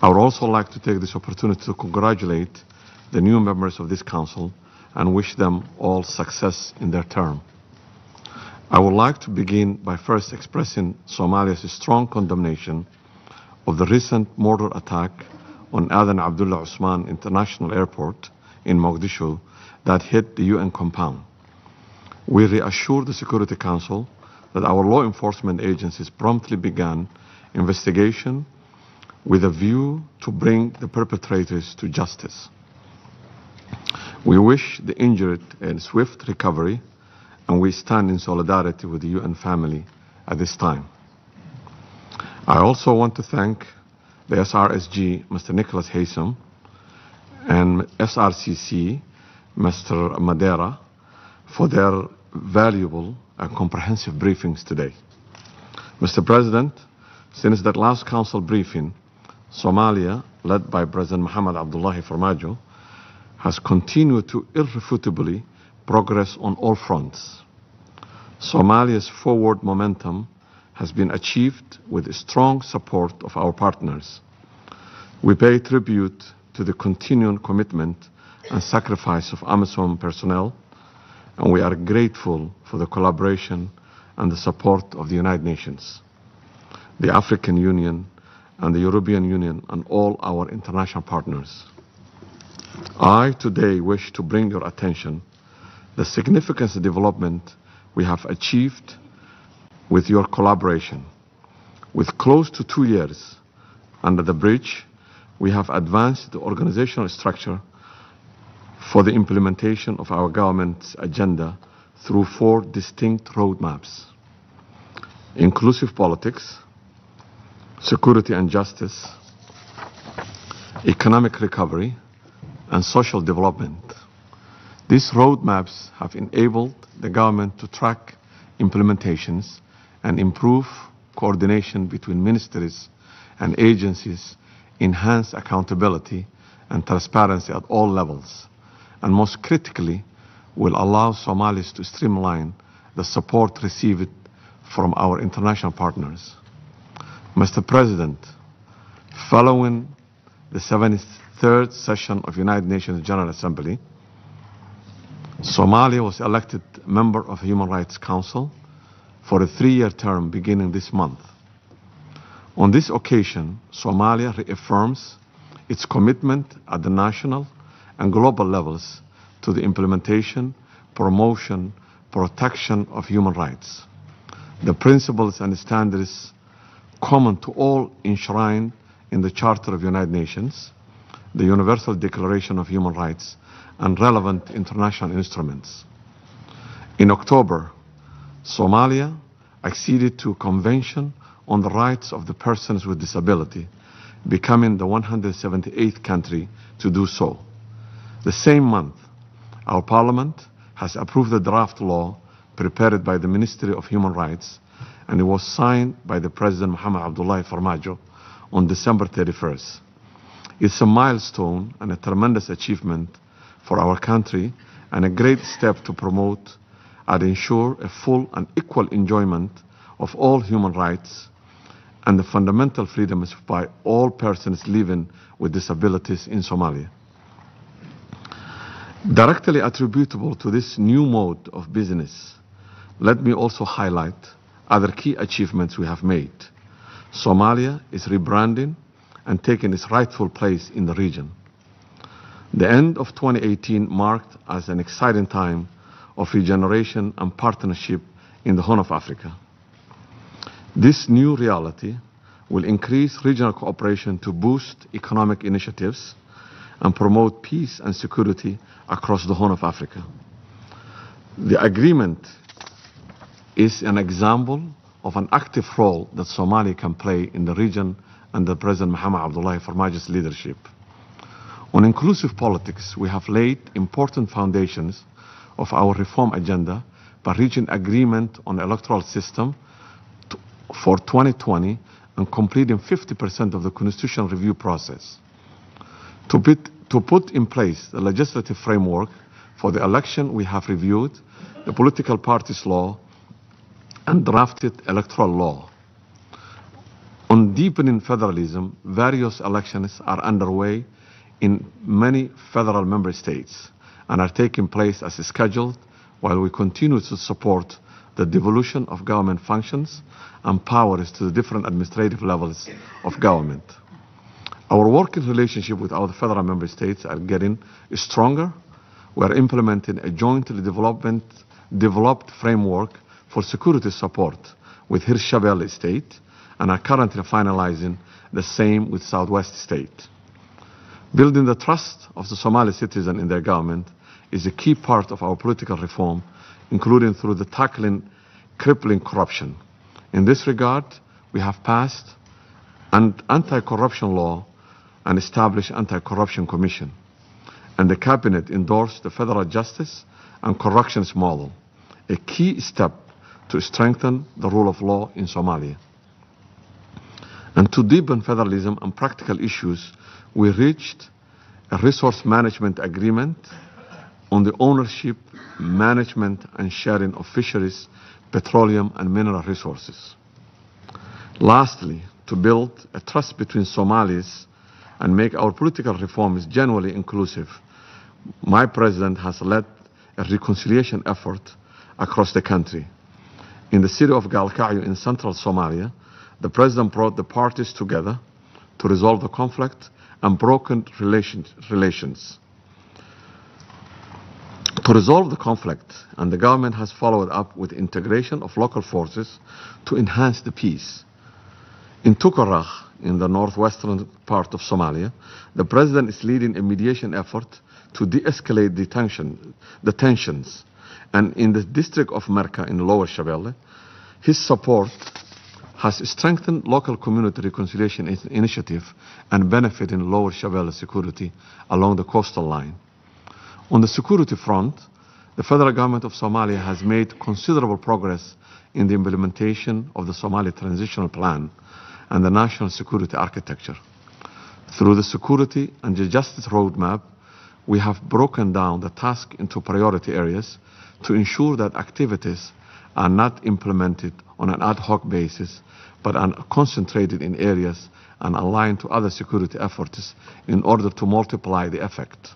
I would also like to take this opportunity to congratulate the new members of this council and wish them all success in their term. I would like to begin by first expressing Somalia's strong condemnation of the recent mortar attack on Adan Abdullah Usman International Airport in Mogadishu that hit the UN compound. We reassure the Security Council that our law enforcement agencies promptly began investigation with a view to bring the perpetrators to justice. We wish the injured a swift recovery, and we stand in solidarity with the UN family at this time. I also want to thank the SRSG, Mr. Nicholas Haysom, and SRCC, Mr. Madeira, for their valuable and comprehensive briefings today. Mr. President, since that last council briefing, Somalia, led by President Mohamed Abdullahi Farmajo, has continued to irrefutably progress on all fronts. Somalia's forward momentum has been achieved with strong support of our partners. We pay tribute to the continuing commitment and sacrifice of AMISOM personnel, and we are grateful for the collaboration and the support of the United Nations, the African Union, and the European Union, and all our international partners. I today wish to bring your attention the significant development we have achieved with your collaboration. With close to 2 years under the bridge, we have advanced the organizational structure for the implementation of our government's agenda through 4 distinct roadmaps: inclusive politics, security and justice, economic recovery, and social development. These roadmaps have enabled the government to track implementations and improve coordination between ministries and agencies, enhance accountability and transparency at all levels, and most critically, will allow Somalis to streamline the support received from our international partners. Mr. President, following the 73rd session of United Nations General Assembly, Somalia was elected member of the Human Rights Council for a 3-year term beginning this month. On this occasion, Somalia reaffirms its commitment at the national and global levels to the implementation, promotion, protection of human rights. The principles and standards common to all enshrined in the Charter of the United Nations, the Universal Declaration of Human Rights, and relevant international instruments. In October, Somalia acceded to a convention on the rights of the persons with disability, becoming the 178th country to do so. The same month, our Parliament has approved the draft law prepared by the Ministry of Human Rights, and it was signed by the President Mohamed Abdullahi Farmajo on December 31st. It's a milestone and a tremendous achievement for our country and a great step to promote and ensure a full and equal enjoyment of all human rights and the fundamental freedoms by all persons living with disabilities in Somalia. Directly attributable to this new mode of business, let me also highlight other key achievements we have made. Somalia is rebranding and taking its rightful place in the region. The end of 2018 marked as an exciting time of regeneration and partnership in the Horn of Africa. This new reality will increase regional cooperation to boost economic initiatives and promote peace and security across the Horn of Africa. The agreement is an example of an active role that Somalia can play in the region under President Mohamed Abdullahi Farmajo's leadership. On inclusive politics, we have laid important foundations of our reform agenda by reaching agreement on the electoral system for 2020 and completing 50% of the constitutional review process. To put in place the legislative framework for the election, we have reviewed the political parties law and drafted electoral law. On deepening federalism, various elections are underway in many federal member states and are taking place as scheduled, while we continue to support the devolution of government functions and powers to the different administrative levels of government. Our working relationship with our federal member states are getting stronger. We are implementing a jointly developed framework for security support with Hirshabelle State and are currently finalizing the same with Southwest State. Building the trust of the Somali citizen in their government is a key part of our political reform, including through the tackling crippling corruption. In this regard, we have passed an anti-corruption law and established anti-corruption commission, and the cabinet endorsed the federal justice and corrections model, a key step to strengthen the rule of law in Somalia. And to deepen federalism and practical issues, we reached a resource management agreement on the ownership, management, and sharing of fisheries, petroleum, and mineral resources. Lastly, to build a trust between Somalis and make our political reforms genuinely inclusive, my president has led a reconciliation effort across the country. In the city of Galkayo in central Somalia, the president brought the parties together to resolve the conflict and broken relations. To resolve the conflict, and the government has followed up with integration of local forces to enhance the peace. In Tukaraq, in the northwestern part of Somalia, the president is leading a mediation effort to de-escalate the tensions. And in the district of Merka in Lower Shabelle, his support has strengthened local community reconciliation initiative and benefiting Lower Shabelle security along the coastal line. On the security front, the federal government of Somalia has made considerable progress in the implementation of the Somali Transitional Plan and the national security architecture. Through the security and the justice roadmap, we have broken down the task into priority areas to ensure that activities are not implemented on an ad hoc basis, but are concentrated in areas and aligned to other security efforts in order to multiply the effect.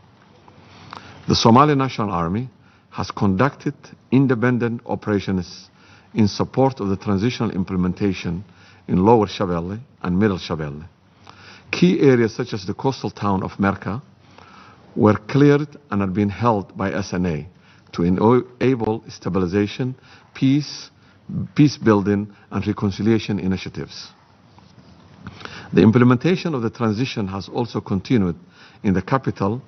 The Somali National Army has conducted independent operations in support of the transitional implementation in Lower Shabelle and Middle Shabelle. Key areas such as the coastal town of Merka were cleared and are being held by SNA to enable stabilization, peace building, and reconciliation initiatives. The implementation of the transition has also continued in the capital,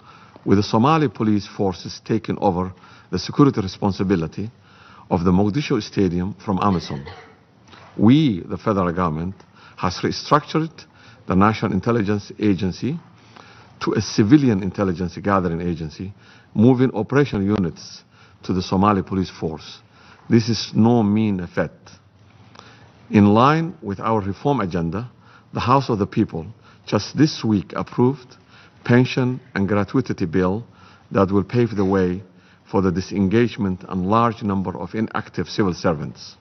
with the Somali police forces taking over the security responsibility of the Mogadishu Stadium from AMISOM. We, the federal government, has restructured the National Intelligence Agency to a civilian intelligence gathering agency, moving operational units to the Somali police force. This is no mean feat. In line with our reform agenda, the House of the People just this week approved pension and gratuity bill that will pave the way for the disengagement and large number of inactive civil servants.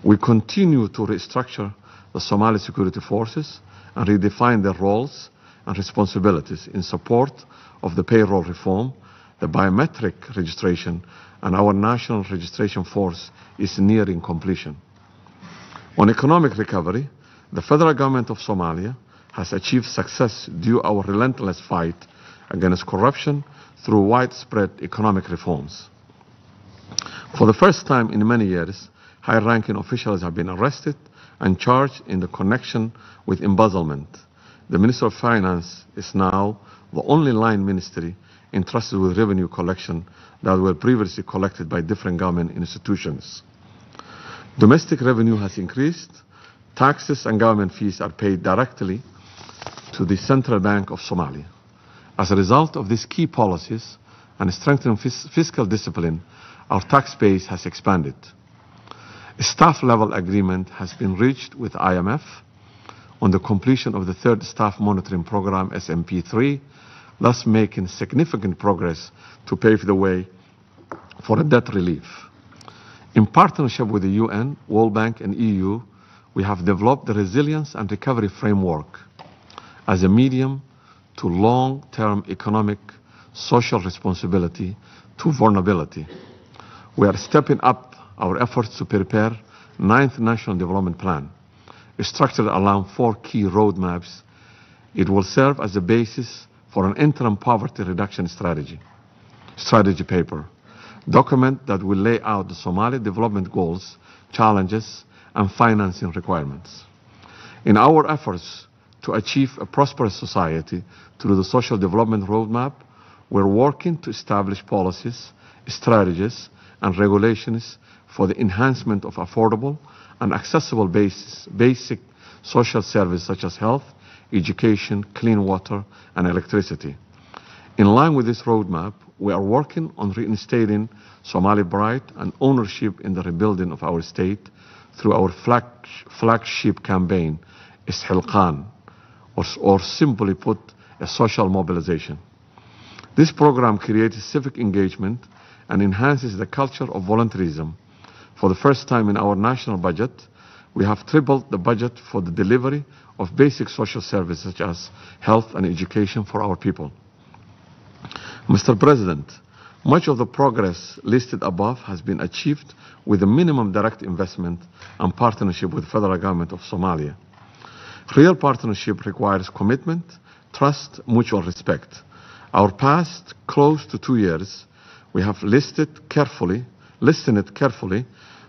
We continue to restructure the Somali security forces and redefine their roles and responsibilities in support of the payroll reform, the biometric registration, and our national registration force is nearing completion. On economic recovery, the federal government of Somalia has achieved success due to our relentless fight against corruption through widespread economic reforms. For the first time in many years, high-ranking officials have been arrested and charged in the connection with embezzlement. The Minister of Finance is now the only line ministry entrusted with revenue collection that were previously collected by different government institutions. Domestic revenue has increased. Taxes and government fees are paid directly to the Central Bank of Somalia. As a result of these key policies and strengthening fiscal discipline, our tax base has expanded. A staff-level agreement has been reached with IMF on the completion of the third staff monitoring program, SMP3, thus making significant progress to pave the way for a debt relief. In partnership with the UN, World Bank, and EU, we have developed the resilience and recovery framework as a medium to long-term economic, social responsibility to vulnerability. We are stepping up our efforts to prepare 9th National Development Plan, structured around 4 key roadmaps. It will serve as a basis for an interim poverty reduction strategy paper, document that will lay out the Somali development goals, challenges, and financing requirements. In our efforts to achieve a prosperous society through the Social Development Roadmap, we're working to establish policies, strategies, and regulations for the enhancement of affordable and accessible basic social services such as health, education, clean water, and electricity. In line with this roadmap, we are working on reinstating Somali pride and ownership in the rebuilding of our state through our flagship campaign, Isxilqaan, or simply put, a social mobilization. This program creates civic engagement and enhances the culture of volunteerism. For the first time in our national budget, we have tripled the budget for the delivery of basic social services such as health and education for our people. Mr. President, much of the progress listed above has been achieved with a minimum direct investment and partnership with the federal government of Somalia. Real partnership requires commitment, trust, mutual respect. Our past close to 2 years, we have listened carefully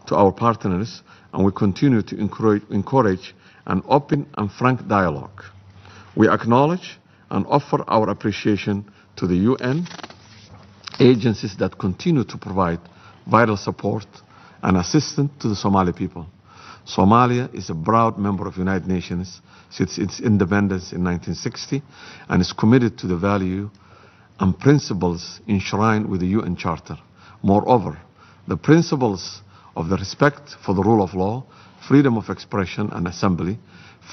to our partners, and we continue to encourage an open and frank dialogue. We acknowledge and offer our appreciation to the UN agencies that continue to provide vital support and assistance to the Somali people. Somalia is a proud member of the United Nations since its independence in 1960 and is committed to the value and principles enshrined with the UN Charter. Moreover, the principles of the respect for the rule of law, freedom of expression and assembly,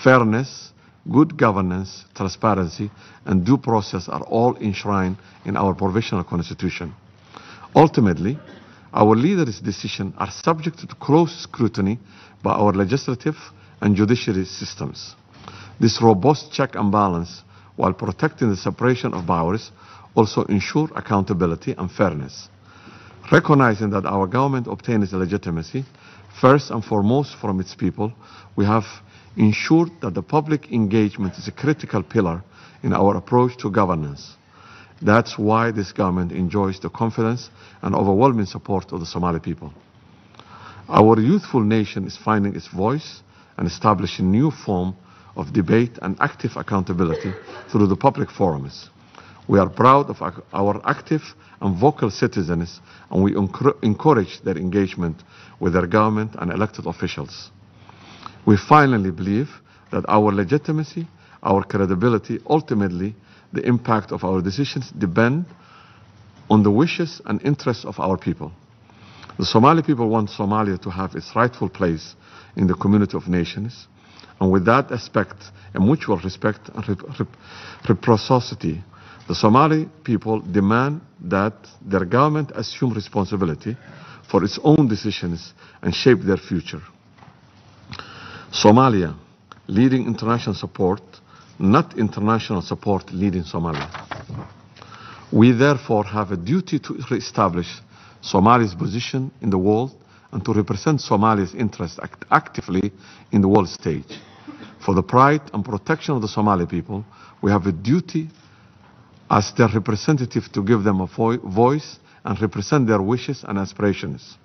fairness, good governance, transparency, and due process are all enshrined in our provisional constitution. Ultimately, our leaders' decisions are subject to close scrutiny by our legislative and judiciary systems. This robust check and balance, while protecting the separation of powers, also ensure accountability and fairness. Recognizing that our government obtains legitimacy, first and foremost from its people, we have ensured that the public engagement is a critical pillar in our approach to governance. That's why this government enjoys the confidence and overwhelming support of the Somali people. Our youthful nation is finding its voice and establishing new form of debate and active accountability through the public forums. We are proud of our active and vocal citizens, and we encourage their engagement with their government and elected officials. We finally believe that our legitimacy, our credibility, ultimately the impact of our decisions depend on the wishes and interests of our people. The Somali people want Somalia to have its rightful place in the community of nations, and with that aspect, a mutual respect and reciprocity, the Somali people demand that their government assume responsibility for its own decisions and shape their future. Somalia, leading international support, not international support leading Somalia. We therefore have a duty to reestablish Somalia's position in the world and to represent Somalia's interests actively in the world stage. For the pride and protection of the Somali people, we have a duty as their representative to give them a voice and represent their wishes and aspirations.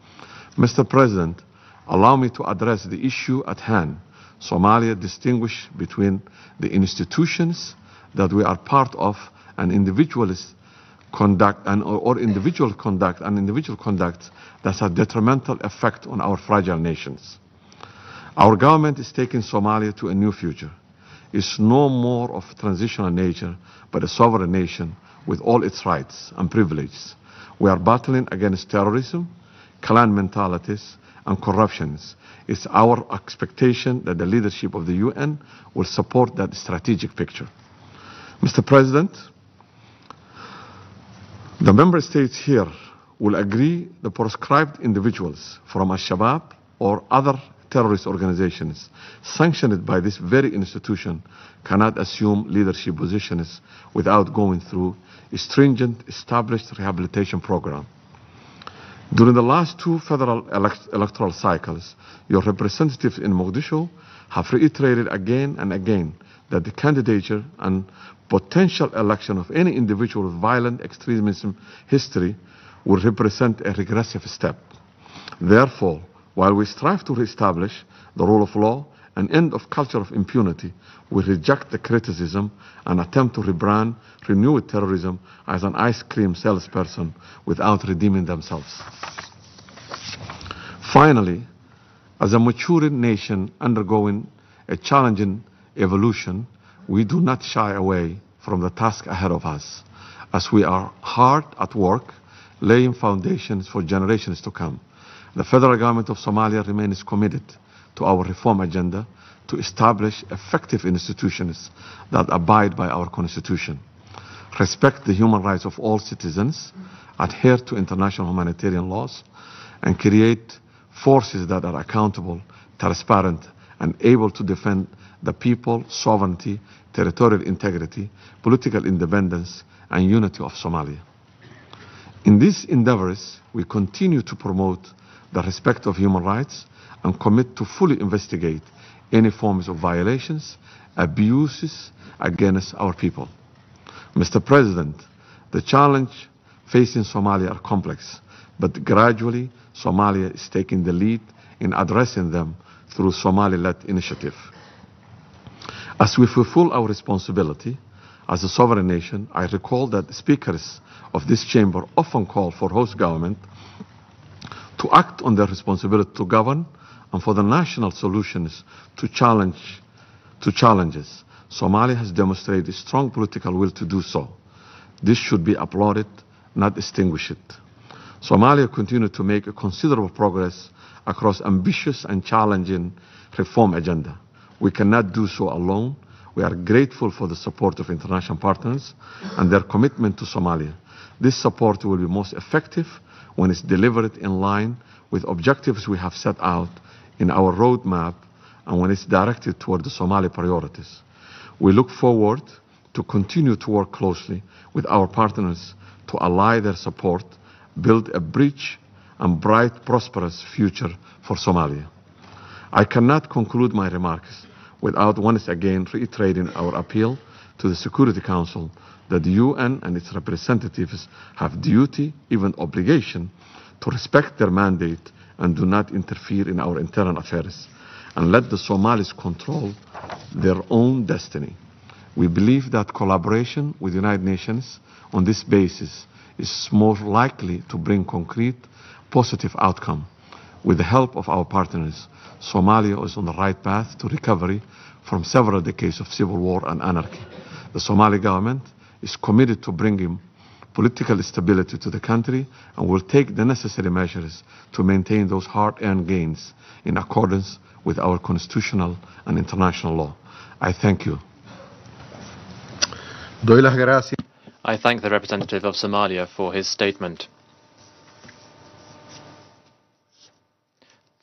Mr. President, allow me to address the issue at hand. Somalia distinguishes between the institutions that we are part of and individual conduct that has detrimental effect on our fragile nations. Our government is taking Somalia to a new future. It's no more of transitional nature, but a sovereign nation with all its rights and privileges. We are battling against terrorism, clan mentalities, and corruptions. It's our expectation that the leadership of the UN will support that strategic picture. Mr. President, the member states here will agree the proscribed individuals from Al-Shabaab or other terrorist organizations sanctioned by this very institution cannot assume leadership positions without going through a stringent established rehabilitation program. During the last two federal electoral cycles, your representatives in Mogadishu have reiterated again and again that the candidature and potential election of any individual with violent extremism history will represent a regressive step. Therefore, while we strive to reestablish the rule of law and end of culture of impunity, we reject the criticism and attempt to rebrand renewed terrorism as an ice cream salesperson without redeeming themselves. Finally, as a maturing nation undergoing a challenging evolution, we do not shy away from the task ahead of us, as we are hard at work laying foundations for generations to come. The federal government of Somalia remains committed to our reform agenda to establish effective institutions that abide by our constitution, respect the human rights of all citizens, adhere to international humanitarian laws, and create forces that are accountable, transparent, and able to defend the people, sovereignty, territorial integrity, political independence, and unity of Somalia. In these endeavors, we continue to promote the respect of human rights and commit to fully investigate any forms of violations, abuses against our people. Mr. President, the challenge facing Somalia are complex, but gradually Somalia is taking the lead in addressing them through Somali-led initiative. As we fulfill our responsibility as a sovereign nation, I recall that speakers of this chamber often call for host government to act on their responsibility to govern and for the national solutions to challenges. Somalia has demonstrated a strong political will to do so. This should be applauded, not extinguished. Somalia continued to make a considerable progress across ambitious and challenging reform agenda. We cannot do so alone. We are grateful for the support of international partners and their commitment to Somalia. This support will be most effective when it's delivered in line with objectives we have set out in our roadmap and when it's directed toward the Somali priorities. We look forward to continue to work closely with our partners to ally their support, build a rich and bright, prosperous future for Somalia. I cannot conclude my remarks without once again reiterating our appeal to the Security Council that the UN and its representatives have duty, even obligation, to respect their mandate and do not interfere in our internal affairs and let the Somalis control their own destiny. We believe that collaboration with the United Nations on this basis is more likely to bring concrete, positive outcome. With the help of our partners, Somalia is on the right path to recovery from several decades of civil war and anarchy. The Somali government is committed to bringing political stability to the country and will take the necessary measures to maintain those hard-earned gains in accordance with our constitutional and international law. I thank you. I thank the representative of Somalia for his statement.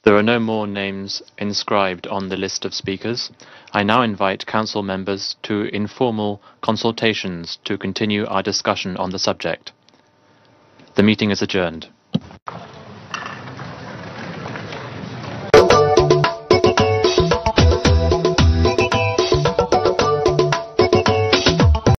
There are no more names inscribed on the list of speakers. I now invite Council members to informal consultations to continue our discussion on the subject. The meeting is adjourned.